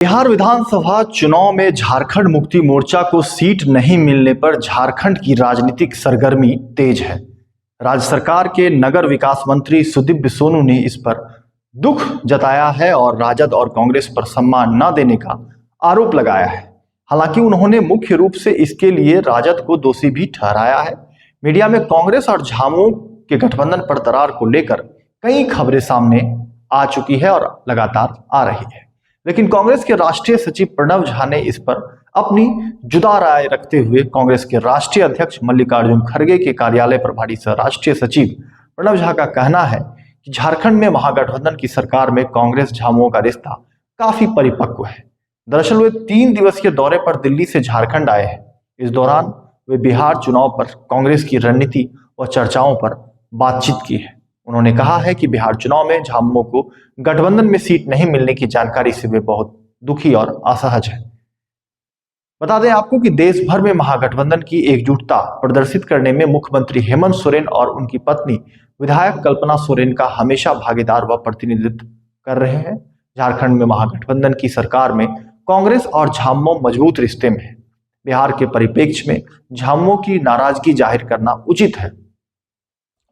बिहार विधानसभा चुनाव में झारखंड मुक्ति मोर्चा को सीट नहीं मिलने पर झारखंड की राजनीतिक सरगर्मी तेज है। राज्य सरकार के नगर विकास मंत्री सुदीव्य सोनू ने इस पर दुख जताया है और राजद और कांग्रेस पर सम्मान न देने का आरोप लगाया है। हालांकि उन्होंने मुख्य रूप से इसके लिए राजद को दोषी भी ठहराया है। मीडिया में कांग्रेस और झामुमो के गठबंधन पर दरार को लेकर कई खबरें सामने आ चुकी है और लगातार आ रही है, लेकिन कांग्रेस के राष्ट्रीय सचिव प्रणव झा ने इस पर अपनी जुदा राय रखते हुए कांग्रेस के राष्ट्रीय अध्यक्ष मल्लिकार्जुन खड़गे के कार्यालय प्रभारी सह राष्ट्रीय सचिव प्रणव झा का कहना है कि झारखंड में महागठबंधन की सरकार में कांग्रेस झामुमो का रिश्ता काफी परिपक्व है। दरअसल वे 3 दिवसीय दौरे पर दिल्ली से झारखंड आए हैं। इस दौरान वे बिहार चुनाव पर कांग्रेस की रणनीति व चर्चाओं पर बातचीत की है। उन्होंने कहा है कि बिहार चुनाव में झामुमो को गठबंधन में सीट नहीं मिलने की जानकारी से वे बहुत दुखी और असहज हैं। बता दें आपको कि देश भर में महागठबंधन की एकजुटता प्रदर्शित करने में मुख्यमंत्री हेमंत सोरेन और उनकी पत्नी विधायक कल्पना सोरेन का हमेशा भागीदार व प्रतिनिधित्व कर रहे हैं। झारखंड में महागठबंधन की सरकार में कांग्रेस और झामुमो मजबूत रिश्ते में है। बिहार के परिप्रेक्ष्य में झामुमो की नाराजगी जाहिर करना उचित है।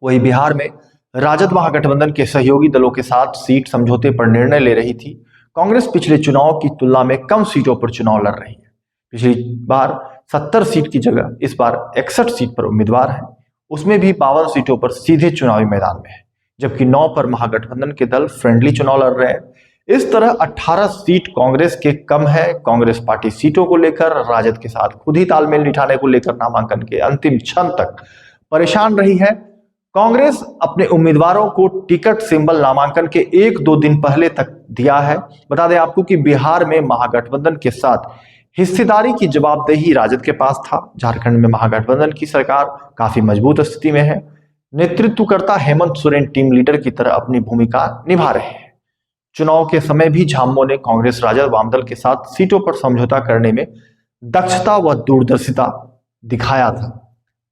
वही बिहार में राजद महागठबंधन के सहयोगी दलों के साथ सीट समझौते पर निर्णय ले रही थी। कांग्रेस पिछले चुनाव की तुलना में कम सीटों पर चुनाव लड़ रही है। पिछली बार 70 सीट की जगह इस बार 61 सीट पर उम्मीदवार है। उसमें भी 52 सीटों पर सीधे चुनावी मैदान में है, जबकि 9 पर महागठबंधन के दल फ्रेंडली चुनाव लड़ रहे हैं। इस तरह 18 सीट कांग्रेस के कम है। कांग्रेस पार्टी सीटों को लेकर राजद के साथ खुद ही तालमेल बिठाने को लेकर नामांकन के अंतिम क्षण तक परेशान रही है। कांग्रेस अपने उम्मीदवारों को टिकट सिंबल नामांकन के 1-2 दिन पहले तक दिया है। बता दें आपको कि बिहार में महागठबंधन के साथ हिस्सेदारी की जवाबदेही राजद के पास था। झारखंड में महागठबंधन की सरकार काफी मजबूत स्थिति में है। नेतृत्वकर्ता हेमंत सोरेन टीम लीडर की तरह अपनी भूमिका निभा रहे हैं। चुनाव के समय भी झामुमो ने कांग्रेस राजद वामदल के साथ सीटों पर समझौता करने में दक्षता व दूरदर्शिता दिखाया था।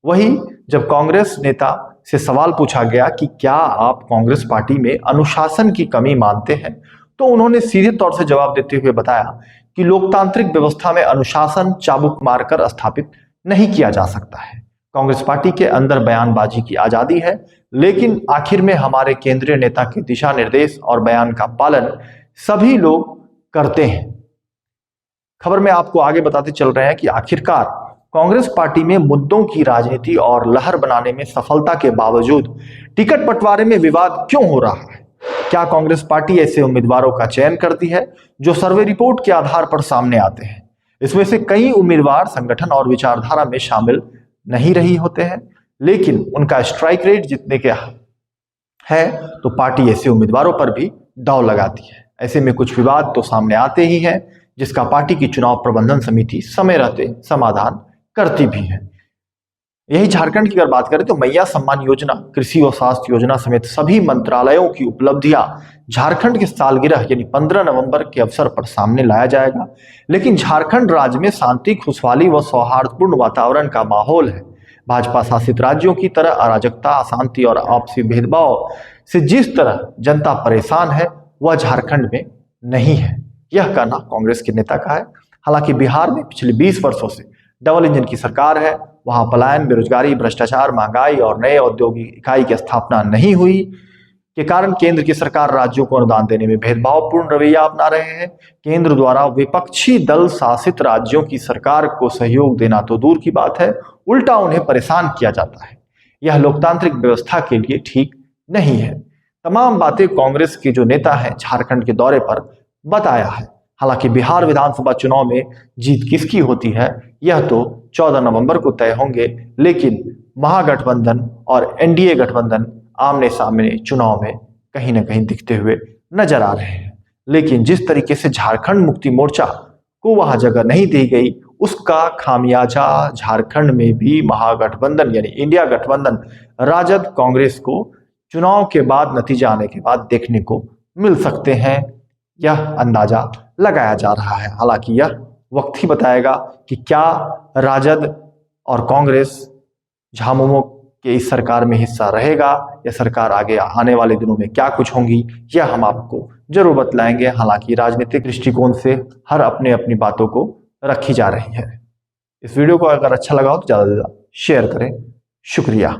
वहीं जब कांग्रेस नेता से सवाल पूछा गया कि क्या आप कांग्रेस पार्टी में अनुशासन की कमी मानते हैं, तो उन्होंने सीधे तौर से जवाब देते हुए बताया कि लोकतांत्रिक व्यवस्था में अनुशासन चाबुक मारकर स्थापित नहीं किया जा सकता है। कांग्रेस पार्टी के अंदर बयानबाजी की आजादी है, लेकिन आखिर में हमारे केंद्रीय नेता के दिशा निर्देश और बयान का पालन सभी लोग करते हैं। खबर में आपको आगे बताते चल रहे हैं कि आखिरकार कांग्रेस पार्टी में मुद्दों की राजनीति और लहर बनाने में सफलता के बावजूद टिकट बंटवारे में विवाद क्यों हो रहा है? क्या कांग्रेस पार्टी ऐसे उम्मीदवारों का चयन करती है जो सर्वे रिपोर्ट के आधार पर सामने आते हैं? इसमें से कई उम्मीदवार संगठन और विचारधारा में शामिल नहीं रही होते हैं, लेकिन उनका स्ट्राइक रेट जितने के है तो पार्टी ऐसे उम्मीदवारों पर भी दांव लगाती है। ऐसे में कुछ विवाद तो सामने आते ही हैं, जिसका पार्टी की चुनाव प्रबंधन समिति समय रहते समाधान करती भी है। यही झारखंड की अगर बात करें तो मैया सम्मान योजना, कृषि और स्वास्थ्य योजना समेत सभी मंत्रालयों की उपलब्धियां झारखंड की सालगिरह यानी 15 नवंबर के अवसर पर सामने लाया जाएगा। लेकिन झारखंड राज्य में शांति, खुशहाली व सौहार्दपूर्ण वातावरण का माहौल है। भाजपा शासित राज्यों की तरह अराजकता, अशांति और आपसी भेदभाव से जिस तरह जनता परेशान है, वह झारखंड में नहीं है। यह कहना कांग्रेस के नेता का है। हालांकि बिहार में पिछले 20 वर्षों से डबल इंजन की सरकार है। वहां पलायन, बेरोजगारी, भ्रष्टाचार, महंगाई और नए औद्योगिक इकाई की स्थापना नहीं हुई के कारण केंद्र की सरकार राज्यों को अनुदान देने में भेदभावपूर्ण रवैया अपना रहे हैं। केंद्र द्वारा विपक्षी दल शासित राज्यों की सरकार को सहयोग देना तो दूर की बात है, उल्टा उन्हें परेशान किया जाता है। यह लोकतांत्रिक व्यवस्था के लिए ठीक नहीं है। तमाम बातें कांग्रेस के जो नेता हैं झारखंड के दौरे पर बताया है। हालांकि बिहार विधानसभा चुनाव में जीत किसकी होती है, यह तो 14 नवंबर को तय होंगे, लेकिन महागठबंधन और एनडीए गठबंधन आमने सामने चुनाव में कहीं ना कहीं दिखते हुए नजर आ रहे हैं। लेकिन जिस तरीके से झारखंड मुक्ति मोर्चा को वहां जगह नहीं दी गई, उसका खामियाजा झारखंड में भी महागठबंधन यानी इंडिया गठबंधन राजद कांग्रेस को चुनाव के बाद, नतीजा आने के बाद देखने को मिल सकते हैं। यह अंदाजा लगाया जा रहा है। हालांकि यह वक्त ही बताएगा कि क्या राजद और कांग्रेस झामुमो कि इस सरकार में हिस्सा रहेगा या सरकार आगे आने वाले दिनों में क्या कुछ होंगी, यह हम आपको जरूर बतलाएंगे। हालांकि राजनीतिक दृष्टिकोण से हर अपने अपनी बातों को रखी जा रही है। इस वीडियो को अगर अच्छा लगा हो तो ज़्यादा से ज़्यादा शेयर करें। शुक्रिया।